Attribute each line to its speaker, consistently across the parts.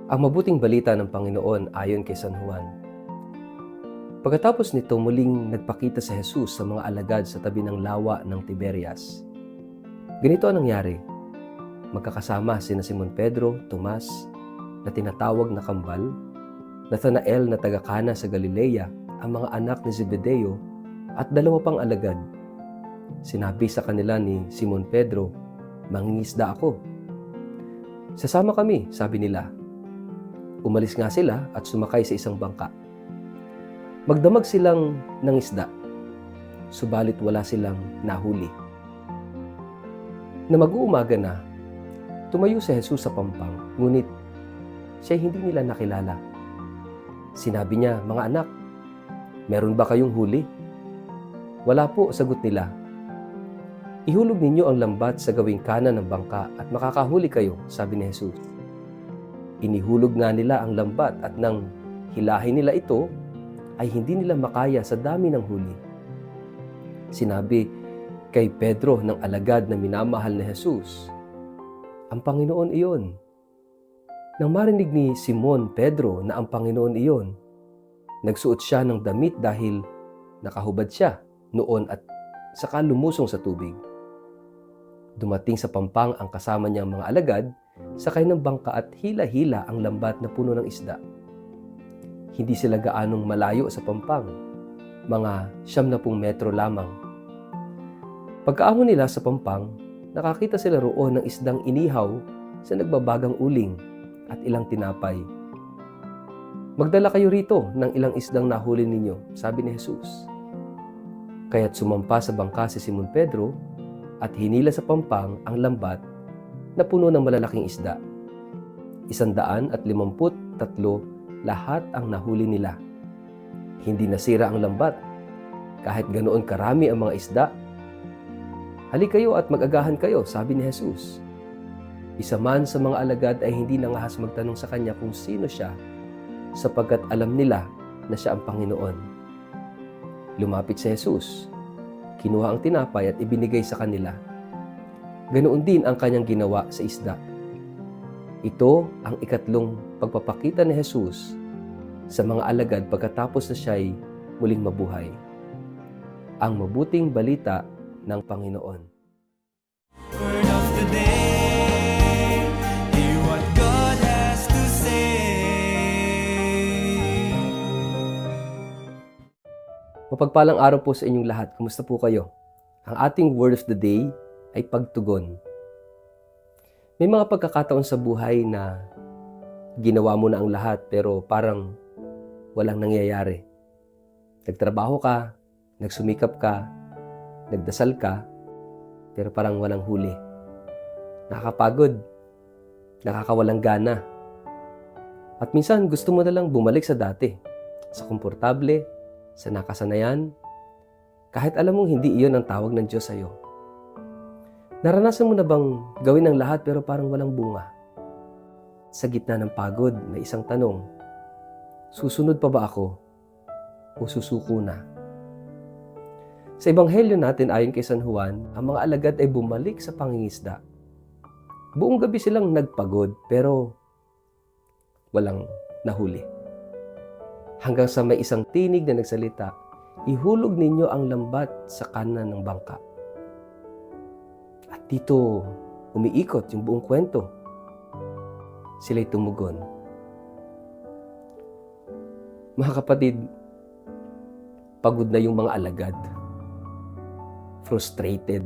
Speaker 1: Ang mabuting balita ng Panginoon ayon kay San Juan. Pagkatapos nito muling nagpakita si Jesus sa mga alagad sa tabi ng lawa ng Tiberias. Ganito ang nangyari. Magkakasama sina Simon Pedro, Tomas, na tinatawag na Kambal, Nathanael na taga-Kana sa Galilea, ang mga anak ni Zebedeo, at dalawa pang alagad. Sinabi sa kanila ni Simon Pedro, "Mangingisda ako." "Sasama kami," sabi nila. Umalis nga sila at sumakay sa isang bangka. Magdamag silang ng isda, subalit wala silang nahuli. Na mag-uumaga na, tumayo si Jesus sa pampang, ngunit siya hindi nila nakilala. Sinabi niya, "Mga anak, meron ba kayong huli?" "Wala po," sagot nila. "Ihulog ninyo ang lambat sa gawing kanan ng bangka at makakahuli kayo," sabi ni Jesus. Inihulog nga nila ang lambat at nang hilahin nila ito, ay hindi nila makaya sa dami ng huli. Sinabi kay Pedro ng alagad na minamahal ni Jesus, "Ang Panginoon iyon." Nang marinig ni Simon Pedro na ang Panginoon iyon, nagsuot siya ng damit dahil nakahubad siya noon at saka lumusong sa tubig. Dumating sa pampang ang kasama niyang mga alagad, sakay ng bangka at hila-hila ang lambat na puno ng isda. Hindi sila gaanong malayo sa pampang, mga 70 metro lamang. Pagkaahon nila sa pampang, nakakita sila roon ng isdang inihaw sa nagbabagang uling at ilang tinapay. "Magdala kayo rito ng ilang isdang nahuli ninyo," sabi ni Jesus. Kaya't sumampa sa bangka si Simon Pedro at hinila sa pampang ang lambat na puno ng malalaking isda. 153 lahat ang nahuli nila. Hindi nasira ang lambat, kahit ganoon karami ang mga isda. "Halik kayo at mag-agahan kayo," sabi ni Jesus. Isa man sa mga alagad ay hindi nangahas magtanong sa kanya kung sino siya, sapagkat alam nila na siya ang Panginoon. Lumapit si Jesus, kinuha ang tinapay at ibinigay sa kanila. Ganoon din ang kanyang ginawa sa isda. Ito ang ikatlong pagpapakita ni Jesus sa mga alagad pagkatapos na siya'y muling mabuhay. Ang mabuting balita ng Panginoon.
Speaker 2: Word of the day, hear what God has to say.
Speaker 1: Mapagpalang araw po sa inyong lahat. Kumusta po kayo? Ang ating word of the day ay pagtugon. May mga pagkakataon sa buhay na ginawa mo na ang lahat pero parang walang nangyayari. Nagtrabaho ka, nagsumikap ka, nagdasal ka, pero parang walang huli. Nakakapagod, nakakawalang gana. At minsan gusto mo na lang bumalik sa dati, sa komportable, sa nakasanayan, kahit alam mong hindi iyon ang tawag ng Diyos sa iyo. Naranasan mo na bang gawin ang lahat pero parang walang bunga? Sa gitna ng pagod, may isang tanong, susunod pa ba ako o susuko na? Sa Ebanghelyo natin ayon kay San Juan, ang mga alagad ay bumalik sa pangingisda. Buong gabi silang nagpagod pero walang nahuli. Hanggang sa may isang tinig na nagsalita, "Ihulog ninyo ang lambat sa kanan ng bangka." At dito umiikot yung buong kwento. Sila'y tumugon. Mga kapatid, pagod na yung mga alagad. Frustrated.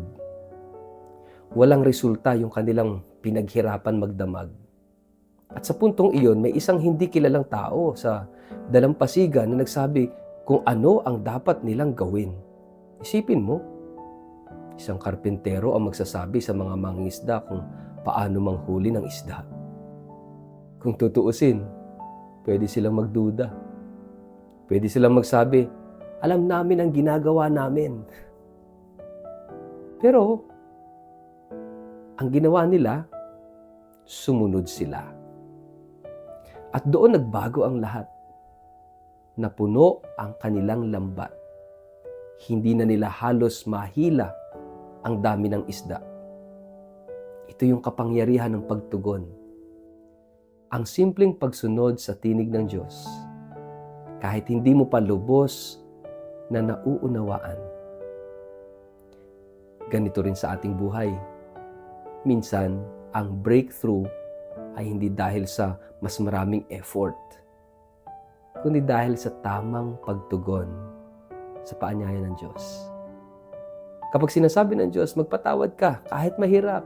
Speaker 1: Walang resulta yung kanilang pinaghirapan magdamag. At sa puntong iyon, may isang hindi kilalang tao sa dalampasigan na nagsabi kung ano ang dapat nilang gawin. Isipin mo, isang karpintero ang magsasabi sa mga mangingisda kung paano manghuli ng isda. Kung tutuusin, pwede silang magduda. Pwede silang magsabi, "Alam namin ang ginagawa namin." Pero, ang ginawa nila, sumunod sila. At doon nagbago ang lahat. Napuno ang kanilang lambat. Hindi na nila halos mahila ang dami ng isda. Ito yung kapangyarihan ng pagtugon. ang simpleng pagsunod sa tinig ng Diyos, kahit hindi mo pa lubos na nauunawaan. Ganito rin sa ating buhay. Minsan, ang breakthrough ay hindi dahil sa mas maraming effort, kundi dahil sa tamang pagtugon sa paanyaya ng Diyos. Kapag sinasabi ng Diyos, magpatawad ka kahit mahirap.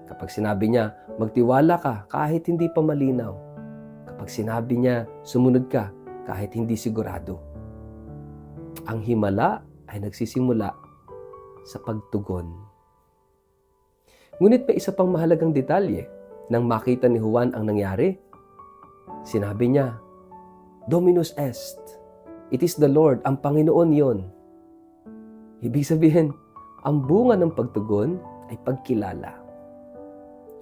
Speaker 1: Kapag sinabi niya, magtiwala ka kahit hindi pa malinaw. Kapag sinabi niya, sumunod ka kahit hindi sigurado. Ang himala ay nagsisimula sa pagtugon. Ngunit may isa pang mahalagang detalye. Nang makita ni Juan ang nangyari, sinabi niya, Dominus est. It is the Lord, ang Panginoon yon. Ibig sabihin, ang bunga ng pagtugon ay pagkilala.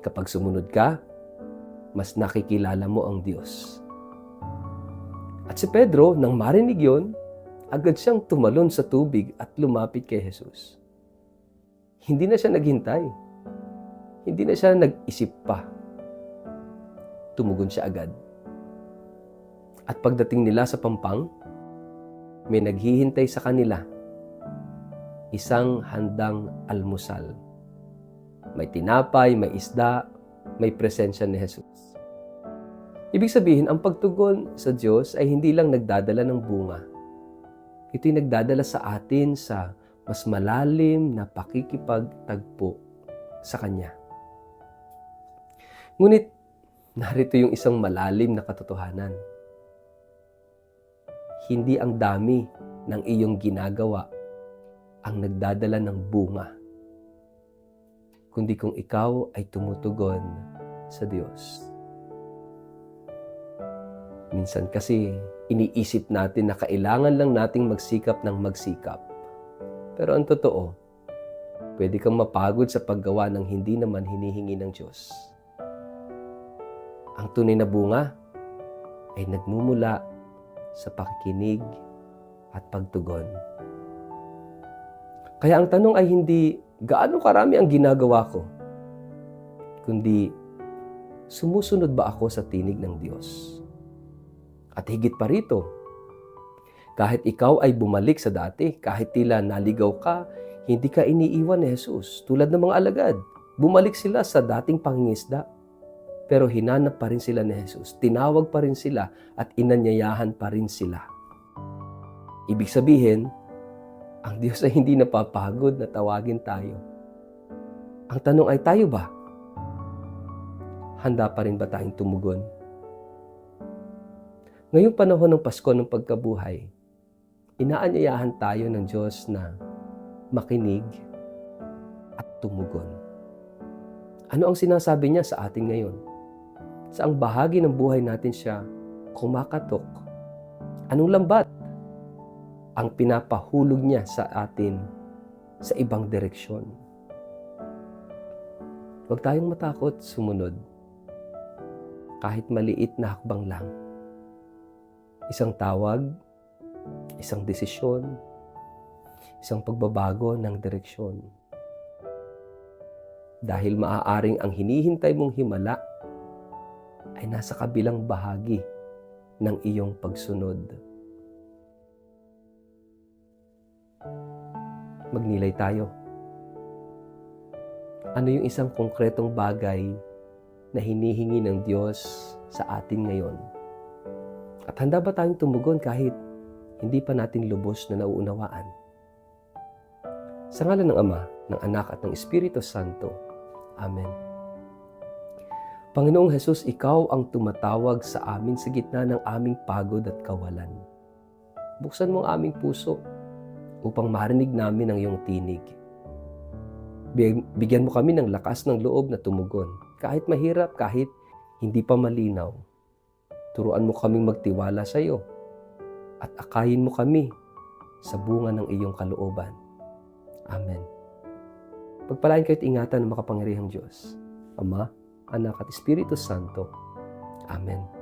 Speaker 1: Kapag sumunod ka, mas nakikilala mo ang Diyos. At si Pedro, nang marinig yon, agad siyang tumalon sa tubig at lumapit kay Jesus. Hindi na siya naghintay. Hindi na siya nag-isip pa. Tumugon siya agad. At pagdating nila sa pampang, may naghihintay sa kanila. Isang handang almusal. May tinapay, may isda, may presensya ni Jesus. Ibig sabihin, ang pagtugon sa Diyos ay hindi lang nagdadala ng bunga. Ito'y nagdadala sa atin sa mas malalim na pakikipagtagpo sa Kanya. Ngunit, narito yung isang malalim na katotohanan. Hindi ang dami ng iyong ginagawa ang nagdadala ng bunga, kundi kung ikaw ay tumutugon sa Diyos. Minsan kasi, iniisip natin na kailangan lang nating magsikap ng magsikap. Pero ang totoo, pwede kang mapagod sa paggawa ng hindi naman hinihingi ng Diyos. Ang tunay na bunga ay nagmumula sa pakikinig at pagtugon. Kaya ang tanong ay hindi gaano karami ang ginagawa ko, kundi sumusunod ba ako sa tinig ng Diyos? At higit pa rito, kahit ikaw ay bumalik sa dati, kahit tila naligaw ka, hindi ka iniiwan ni Jesus. Tulad ng mga alagad, bumalik sila sa dating pangingisda. Pero hinanap pa rin sila ni Jesus. Tinawag pa rin sila at inanyayahan pa rin sila. Ibig sabihin, ang Diyos ay hindi napapagod na tawagin tayo. Ang tanong ay, tayo ba? Handa pa rin ba tayong tumugon? Ngayong panahon ng Pasko ng pagkabuhay, inaanyayahan tayo ng Diyos na makinig at tumugon. Ano ang sinasabi niya sa atin ngayon? Saang bahagi ng buhay natin siya kumakatok? Anong lambat ang pinapahulog niya sa atin sa ibang direksyon? Huwag tayong matakot sumunod. Kahit maliit na hakbang lang. Isang tawag, isang desisyon, isang pagbabago ng direksyon. Dahil maaaring ang hinihintay mong himala ay nasa kabilang bahagi ng iyong pagsunod. Magnilay tayo. Ano yung isang konkretong bagay na hinihingi ng Diyos sa atin ngayon? At handa ba tayong tumugon kahit hindi pa natin lubos na nauunawaan? Sa ngalan ng Ama, ng Anak at ng Espiritu Santo. Amen. Panginoong Hesus, Ikaw ang tumatawag sa amin sa gitna ng aming pagod at kawalan. Buksan mo ang aming puso upang marinig namin ang iyong tinig. Bigyan mo kami ng lakas ng loob na tumugon. Kahit mahirap, kahit hindi pa malinaw. Turuan mo kaming magtiwala sa iyo at akayin mo kami sa bunga ng iyong kalooban. Amen. Pagpalain kayo't ingatan ng makapangyarihang Diyos, Ama, Anak at Espiritu Santo. Amen.